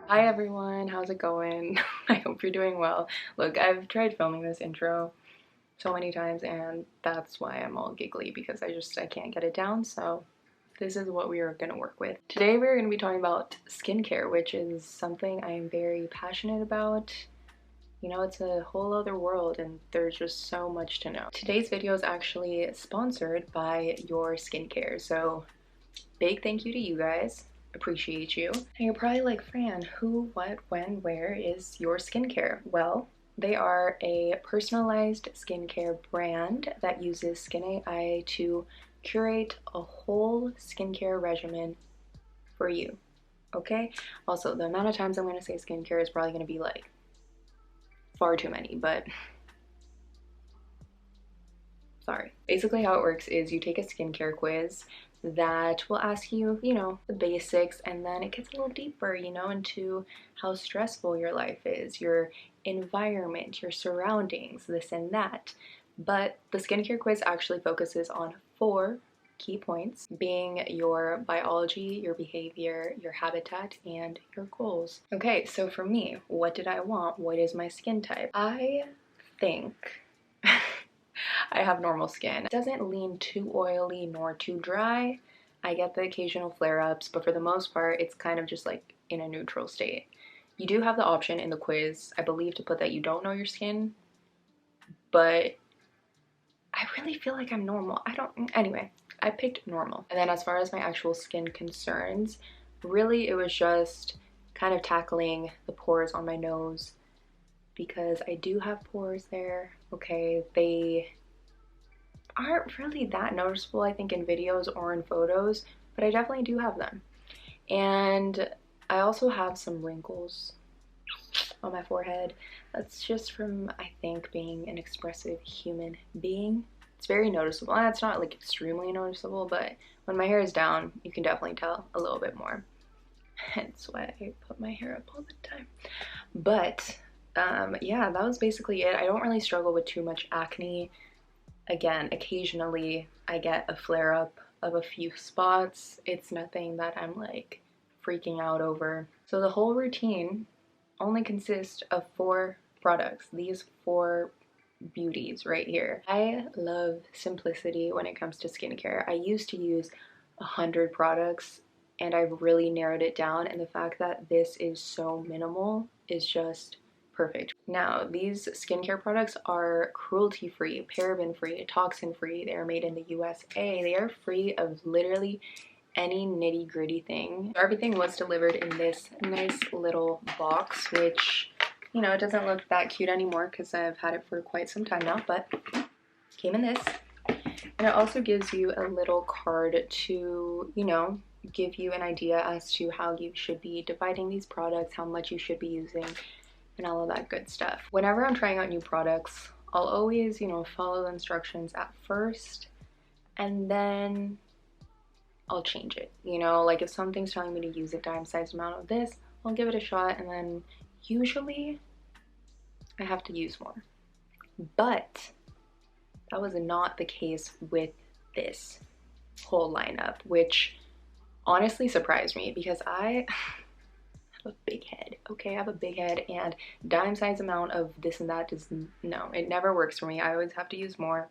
Hi everyone, how's it going? I hope you're doing well. Look, I've tried filming this intro so many times and that's why I'm all giggly because I can't get it down, so this is what we are going to work with. Today we're going to be talking about skincare, which is something I am very passionate about. You know, it's a whole other world and there's just so much to know. Today's video is actually sponsored by Your Skincare, so big thank you to you guys. Appreciate you. And you're probably like, Fran, who, what, when, where is Your Skincare? Well, they are a personalized skincare brand that uses Skin AI to curate a whole skincare regimen for you. Okay? Also, the amount of times I'm going to say skincare is probably going to be like far too many, but sorry. Basically how it works is you take a skincare quiz that will ask you, you know, the basics, and then it gets a little deeper, you know, into how stressful your life is, your environment, your surroundings, this and that. But the skincare quiz actually focuses on 4 key points, being your biology, your behavior, your habitat, and your goals. Okay, so for me, what did I want? What is my skin type? I think I have normal skin. It doesn't lean too oily nor too dry. I get the occasional flare-ups, but for the most part, it's kind of just like in a neutral state. You do have the option in the quiz, I believe, to put that you don't know your skin, but I really feel like I'm normal. Anyway, I picked normal. And then as far as my actual skin concerns, really it was just kind of tackling the pores on my nose because I do have pores there, okay? They aren't really that noticeable, I think, in videos or in photos, but I definitely do have them. And I also have some wrinkles on my forehead. That's just from, I think, being an expressive human being. It's very noticeable. And it's not like extremely noticeable, but when my hair is down, you can definitely tell a little bit more. Hence why I put my hair up all the time. But yeah, that was basically it. I don't really struggle with too much acne. Again, occasionally I get a flare-up of a few spots. It's nothing that I'm like freaking out over. So the whole routine only consists of 4 products. These 4 beauties right here. I love simplicity when it comes to skincare. I used to use 100 products and I've really narrowed it down, and the fact that this is so minimal is just perfect. Now, these skincare products are cruelty-free, paraben-free, toxin-free. They are made in the USA. They are free of literally any nitty-gritty thing. Everything was delivered in this nice little box, which, you know, it doesn't look that cute anymore because I've had it for quite some time now, but came in this. And it also gives you a little card to, you know, give you an idea as to how you should be dividing these products, how much you should be using, and all of that good stuff. Whenever I'm trying out new products, I'll always, you know, follow the instructions at first, and then I'll change it. You know, like if something's telling me to use a dime-sized amount of this, I'll give it a shot, and then usually I have to use more. But that was not the case with this whole lineup, which honestly surprised me because I have a big head, okay? I have a big head, and dime-sized amount of this and that is, no, it never works for me. I always have to use more.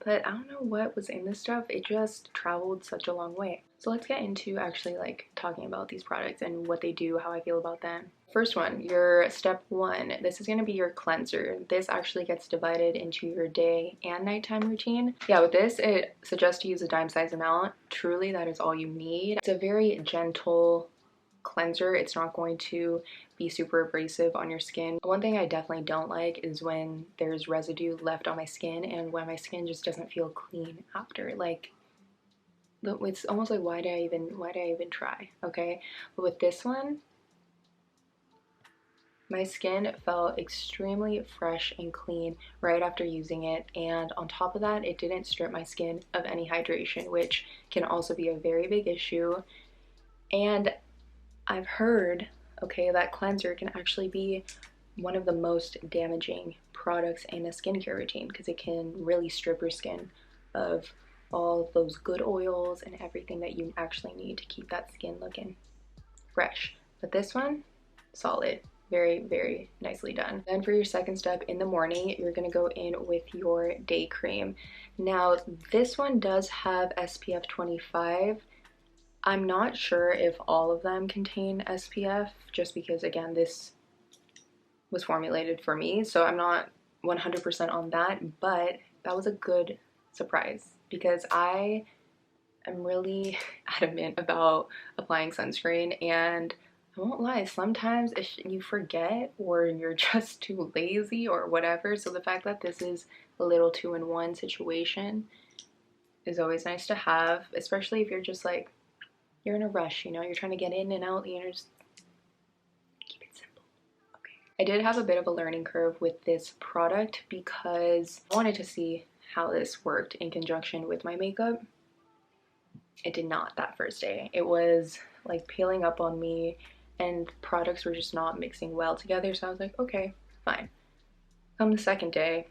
But I don't know what was in this stuff. It just traveled such a long way. So let's get into actually like talking about these products and what they do, how I feel about them. First one, your step 1. This is going to be your cleanser. This actually gets divided into your day and nighttime routine. Yeah, with this, it suggests to use a dime-sized amount. Truly, that is all you need. It's a very gentle cleanser. It's not going to be super abrasive on your skin. One thing I definitely don't like is when there's residue left on my skin and when my skin just doesn't feel clean after. Like, it's almost like why did I even try, okay? But with this one, my skin felt extremely fresh and clean right after using it, and on top of that, it didn't strip my skin of any hydration, which can also be a very big issue. And I've heard, okay, that cleanser can actually be one of the most damaging products in a skincare routine because it can really strip your skin of all those good oils and everything that you actually need to keep that skin looking fresh. But this one, solid. Very, very nicely done. Then for your second step in the morning, you're gonna go in with your day cream. Now, this one does have SPF 25. I'm not sure if all of them contain SPF, just because, again, this was formulated for me, so I'm not 100% on that, but that was a good surprise because I am really adamant about applying sunscreen, and I won't lie, sometimes you forget or you're just too lazy or whatever, so the fact that this is a little two-in-one situation is always nice to have, especially if you're just like, you're in a rush, you know, you're trying to get in and out, you know, just keep it simple. Okay. I did have a bit of a learning curve with this product because I wanted to see how this worked in conjunction with my makeup. It did not that first day. It was like peeling up on me and products were just not mixing well together, so I was like, okay, fine. Come the second day,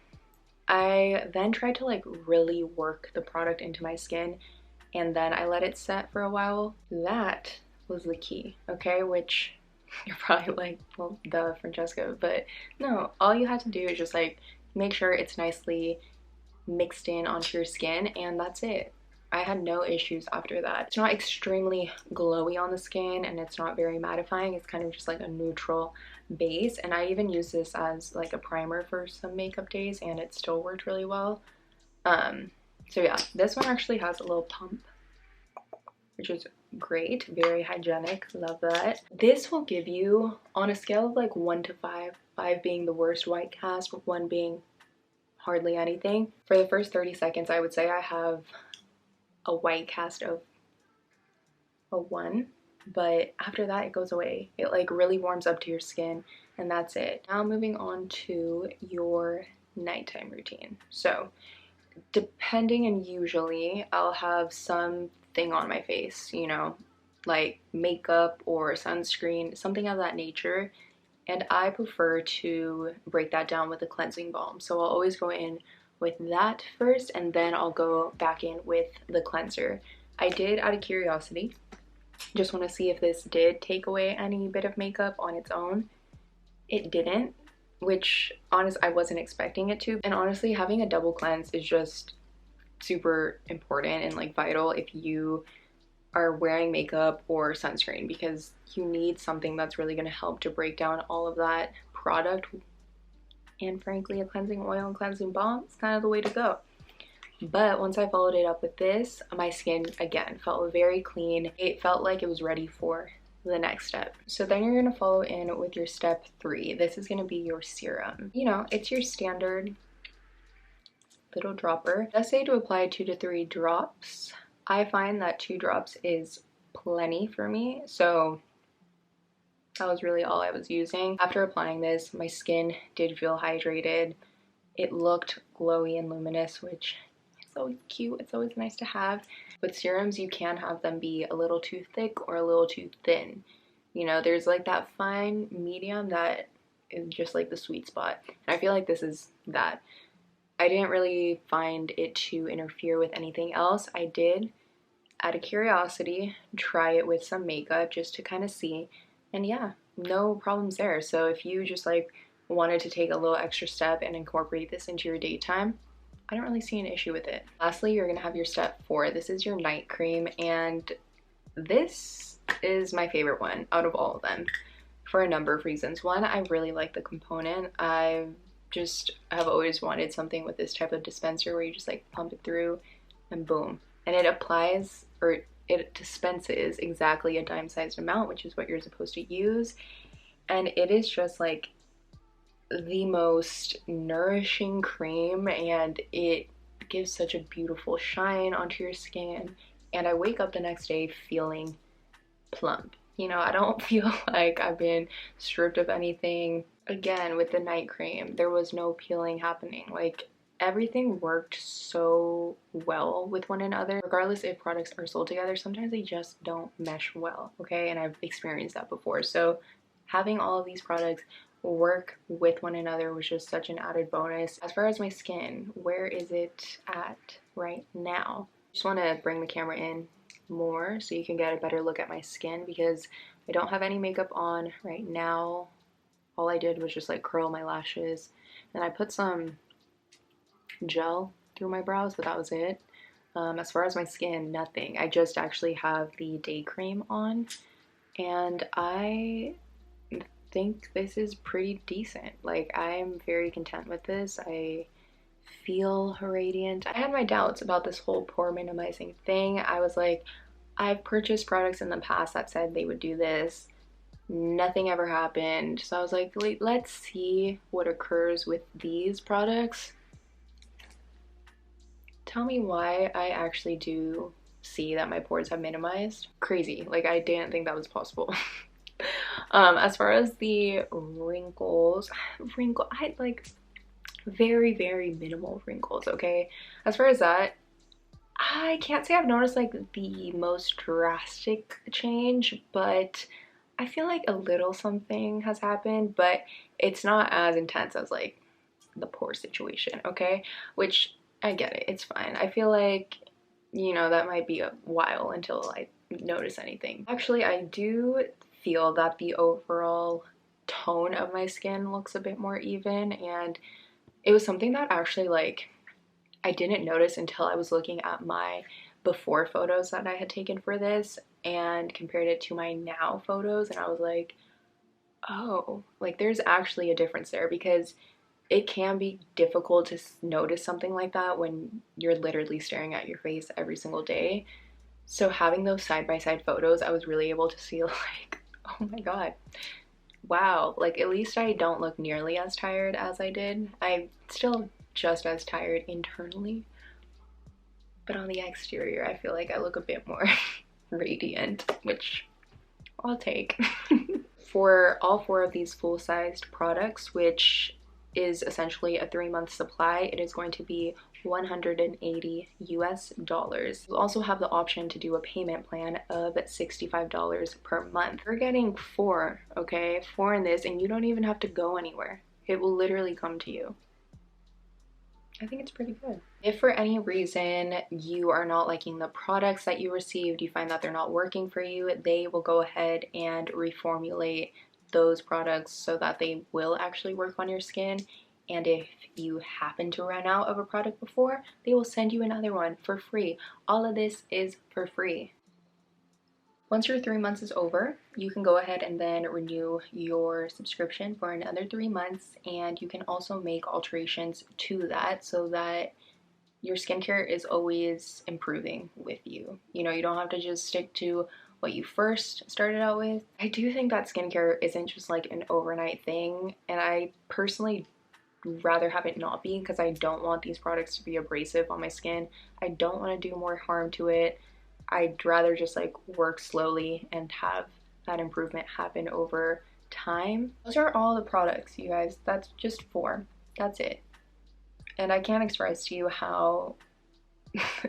I then tried to like really work the product into my skin, and then I let it set for a while. That was the key, okay? Which you're probably like, well, duh, Francesca, but no, all you had to do is just like make sure it's nicely mixed in onto your skin, and that's it. I had no issues after that. It's not extremely glowy on the skin and it's not very mattifying. It's kind of just like a neutral base, and I even use this as like a primer for some makeup days and it still worked really well. So yeah, this one actually has a little pump, which is great, very hygienic, love that. This will give you, on a scale of like 1 to 5, 5 being the worst white cast, 1 being hardly anything. For the first 30 seconds, I would say I have a white cast of a 1, but after that it goes away. It like really warms up to your skin, and that's it. Now moving on to your nighttime routine. So depending, and usually I'll have something on my face, you know, like makeup or sunscreen, something of that nature, and I prefer to break that down with a cleansing balm. So I'll always go in with that first, and then I'll go back in with the cleanser. I did, out of curiosity, just want to see if this did take away any bit of makeup on its own. It didn't, which honestly I wasn't expecting it to. And honestly, having a double cleanse is just super important and like vital if you are wearing makeup or sunscreen, because you need something that's really going to help to break down all of that product. And frankly, a cleansing oil and cleansing balm is kind of the way to go. But once I followed it up with this, my skin again felt very clean. It felt like it was ready for the next step. So then you're gonna follow in with your step 3. This is gonna be your serum. You know, it's your standard little dropper. It does say to apply 2 to 3 drops. I find that 2 drops is plenty for me, so that was really all I was using. After applying this, my skin did feel hydrated. It looked glowy and luminous, which is always cute. It's always nice to have. With serums, you can have them be a little too thick or a little too thin. You know, there's like that fine medium that is just like the sweet spot. And I feel like this is that. I didn't really find it to interfere with anything else. I did, out of curiosity, try it with some makeup just to kind of see. And yeah, no problems there. So if you just like wanted to take a little extra step and incorporate this into your daytime, I don't really see an issue with it. Lastly, you're gonna have your step 4. This is your night cream, and this is my favorite one out of all of them for a number of reasons. One, I really like the component. I have always wanted something with this type of dispenser where you just like pump it through and boom. And it applies, or it dispenses exactly a dime-sized amount, which is what you're supposed to use. And it is just like the most nourishing cream, and it gives such a beautiful shine onto your skin. And I wake up the next day feeling plump. You know, I don't feel like I've been stripped of anything. Again, with the night cream, there was no peeling happening. Like, everything worked so well with one another. Regardless if products are sold together, sometimes they just don't mesh well, okay? And I've experienced that before. So having all of these products work with one another was just such an added bonus. As far as my skin, where is it at right now? Just want to bring the camera in more so you can get a better look at my skin, because I don't have any makeup on right now. All I did was just like curl my lashes, and I put some gel through my brows, but that was it. As far as my skin, nothing. I just actually have the day cream on, and I think this is pretty decent. Like, I'm very content with this. I feel radiant. I had my doubts about this whole pore minimizing thing. I was like, I've purchased products in the past that said they would do this. Nothing ever happened. So I was like, let's see what occurs with these products. Tell me why I actually do see that my pores have minimized. Crazy. Like, I didn't think that was possible. As far as the wrinkles, I like very, very minimal wrinkles, okay? As far as that, I can't say I've noticed like the most drastic change, but I feel like a little something has happened, but it's not as intense as like the pore situation, okay? Which I get it, it's fine. I feel like, you know, that might be a while until I notice anything. Actually, I do feel that the overall tone of my skin looks a bit more even, and it was something that actually like I didn't notice until I was looking at my before photos that I had taken for this and compared it to my now photos, and I was like, oh, like there's actually a difference there, because it can be difficult to notice something like that when you're literally staring at your face every single day. So having those side by side photos, I was really able to see like, oh my god, wow, like at least I don't look nearly as tired as I did. I'm still just as tired internally, but on the exterior I feel like I look a bit more radiant, which I'll take. For all four of these full-sized products, which is essentially a 3-month supply, it is going to be $180 US. You also have the option to do a payment plan of $65 per month. You're getting 4, okay? 4 in this, and you don't even have to go anywhere. It will literally come to you. I think it's pretty good. If for any reason you are not liking the products that you received, you find that they're not working for you, they will go ahead and reformulate those products so that they will actually work on your skin. And if you happen to run out of a product before, they will send you another one for free. All of this is for free. Once your 3 months is over, you can go ahead and then renew your subscription for another 3 months, and you can also make alterations to that so that your skincare is always improving with you. You know, you don't have to just stick to what you first started out with. I do think that skincare isn't just like an overnight thing, and I personally rather have it not be, because I don't want these products to be abrasive on my skin. I don't want to do more harm to it. I'd rather just like work slowly and have that improvement happen over time. Those are all the products, you guys. That's just 4. That's it. And I can't express to you how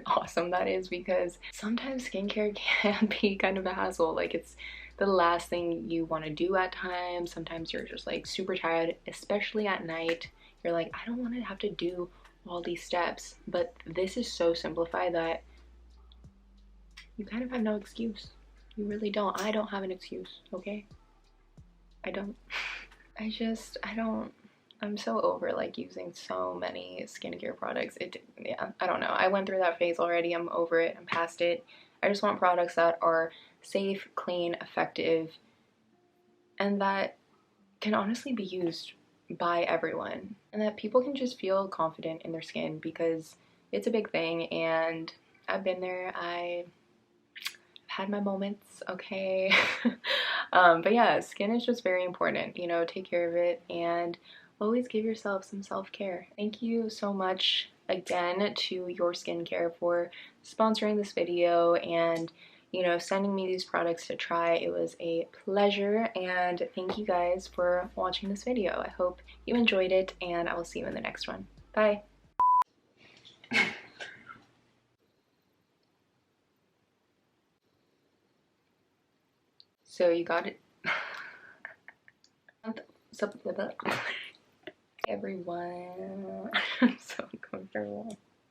awesome that is, because sometimes skincare can be kind of a hassle. Like, it's the last thing you want to do at times. Sometimes you're just like super tired, especially at night. You're like, I don't want to have to do all these steps, but this is so simplified that you kind of have no excuse. You really don't. I don't have an excuse, okay? I don't. I'm so over like using so many skincare products. Yeah, I don't know. I went through that phase already. I'm over it. I'm past it. I just want products that are safe, clean, effective, and that can honestly be used by everyone, and that people can just feel confident in their skin, because it's a big thing, and I've been there. I've had my moments, okay? But yeah, skin is just very important, you know, take care of it, and always give yourself some self-care. Thank you so much again to Your Skincare for sponsoring this video and, you know, sending me these products to try. It was a pleasure, and thank you guys for watching this video. I hope you enjoyed it, and I will see you in the next one. Bye! So you got it. So, everyone, I'm so uncomfortable.